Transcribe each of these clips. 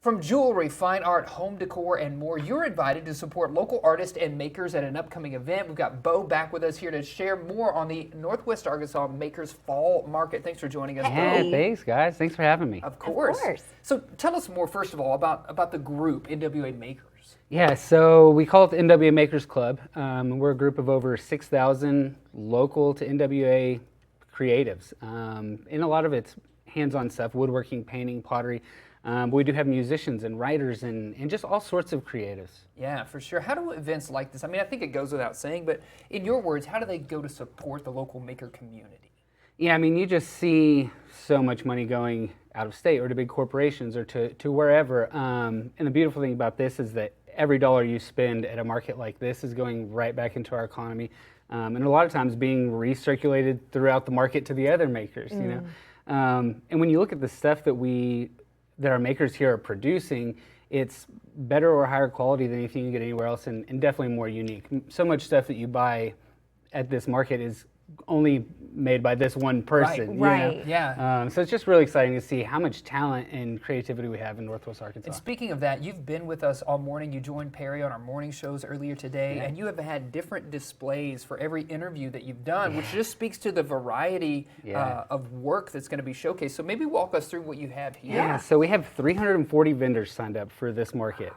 From jewelry, fine art, home decor, and more, you're invited to support local artists and makers at an upcoming event. We've got Bo back with us here to share more on the Northwest Arkansas Makers Fall Market. Thanks for joining us, Yeah, Bo. thanks, guys. Thanks for having me. Of course. Of course. So tell us more, first of all, about the group, NWA Makers. Yeah, so we call it the NWA Makers Club. We're a group of over 6,000 local to NWA creatives. And a lot of it's hands-on stuff, woodworking, painting, pottery. But we do have musicians and writers and just all sorts of creatives. Yeah, for sure. How do events like this, I mean, I think it goes without saying, but in your words, how do they go to support the local maker community? Yeah, I mean, you just see so much money going out of state or to big corporations or to wherever. And the beautiful thing about this is that every dollar you spend at a market like this is going right back into our economy. And a lot of times being recirculated throughout the market to the other makers, you know. And when you look at the stuff that our makers here are producing, it's better or higher quality than anything you get anywhere else, and definitely more unique. So much stuff that you buy at this market is only made by this one person. Right. You know? Yeah. So it's just really exciting to see how much talent and creativity we have in Northwest Arkansas. And speaking of that, you've been with us all morning. You joined Perry on our morning shows earlier today, and you have had different displays for every interview that you've done, which just speaks to the variety of work that's going to be showcased. So maybe walk us through what you have here. Yeah, so we have 340 vendors signed up for this market,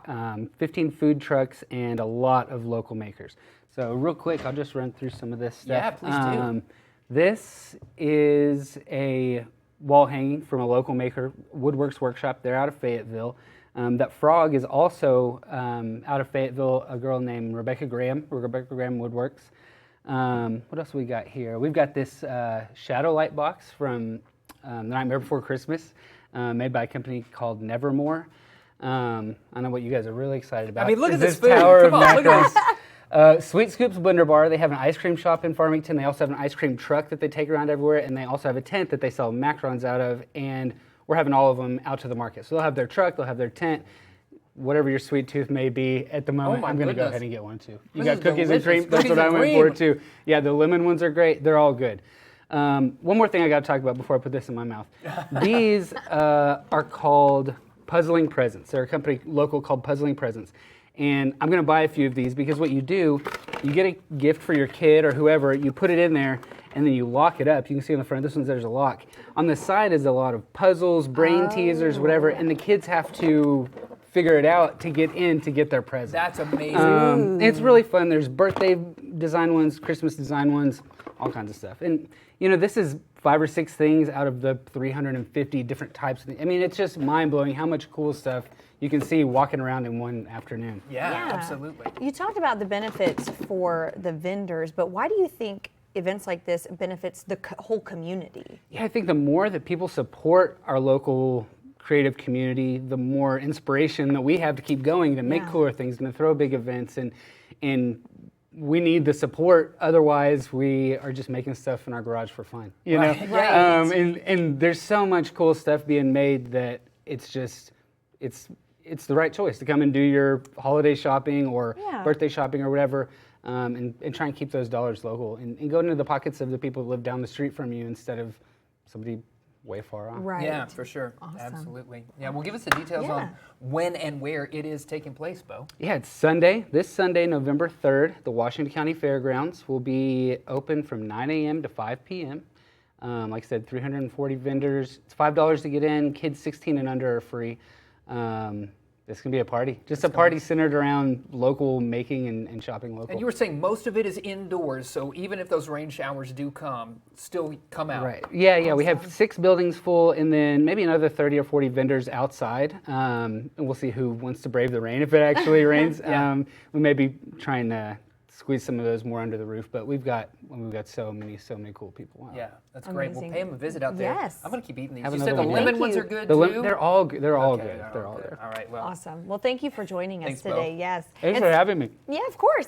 15 food trucks, and a lot of local makers. So real quick, I'll just run through some of this stuff. Yeah, please do. This is a wall hanging from a local maker, Woodworks Workshop. They're out of Fayetteville. That frog is also out of Fayetteville, a girl named Rebecca Graham Woodworks. What else we got here? We've got this shadow light box from The Nightmare Before Christmas, made by a company called Nevermore. I know what you guys are really excited about. I mean, look at this food. Tower Come of on, look at macros. this. Sweet Scoops Blender Bar, they have an ice cream shop in Farmington. They also have an ice cream truck that they take around everywhere, and they also have a tent that they sell macarons out of, and we're having all of them out to the market. So they'll have their truck, they'll have their tent, whatever your sweet tooth may be at the moment. I'm going to go ahead and get one too. You got cookies and cream? That's what I went for too. Yeah, the lemon ones are great. They're all good. One more thing I got to talk about before I put this in my mouth. These are called Puzzling Presents. They're a company local called Puzzling Presents. And I'm going to buy a few of these because what you do, you get a gift for your kid or whoever, you put it in there, and then you lock it up. You can see on the front, this one, there's a lock. On the side is a lot of puzzles, brain teasers, whatever, and the kids have to figure it out to get in to get their present. That's amazing. It's really fun. There's birthday design ones, Christmas design ones, all kinds of stuff. And, you know, this is 5 or 6 things out of the 350 different types of things. I mean, it's just mind-blowing how much cool stuff you can see walking around in one afternoon. Yeah, absolutely. You talked about the benefits for the vendors, but why do you think events like this benefits the whole community? Yeah, I think the more that people support our local creative community, the more inspiration that we have to keep going, to make cooler things, and to throw big events, and we need the support. Otherwise, we are just making stuff in our garage for fun. You know, and there's so much cool stuff being made that it's just it's the right choice to come and do your holiday shopping or birthday shopping or whatever, and try and keep those dollars local and go into the pockets of the people who live down the street from you instead of somebody way far off. Right. Yeah, for sure. Awesome. Absolutely. Yeah, well, give us the details on when and where it is taking place, Bo. Yeah, it's Sunday. This Sunday, November 3rd, the Washington County Fairgrounds will be open from 9 a.m. to 5 p.m. Like I said, 340 vendors. It's $5 to get in. Kids 16 and under are free. This can be a party. Just a party centered around local making and shopping local. And you were saying most of it is indoors, so even if those rain showers do come, still come out. Right. Yeah, yeah. We have 6 buildings full, and then maybe another 30 or 40 vendors outside. And we'll see who wants to brave the rain if it actually rains. We may be trying to squeeze some of those more under the roof, but we've got so many cool people. Wow. Yeah, that's great. We'll pay them a visit out there. Yes. I'm going to keep eating these. Have You said another the one. lemon Thank ones you. are good too? They're all good. They're all Okay, good. They're all good. All right, well. Awesome. Well, thank you for joining us Thanks, Bo. today. Yes. Thanks for having me. Yeah, of course.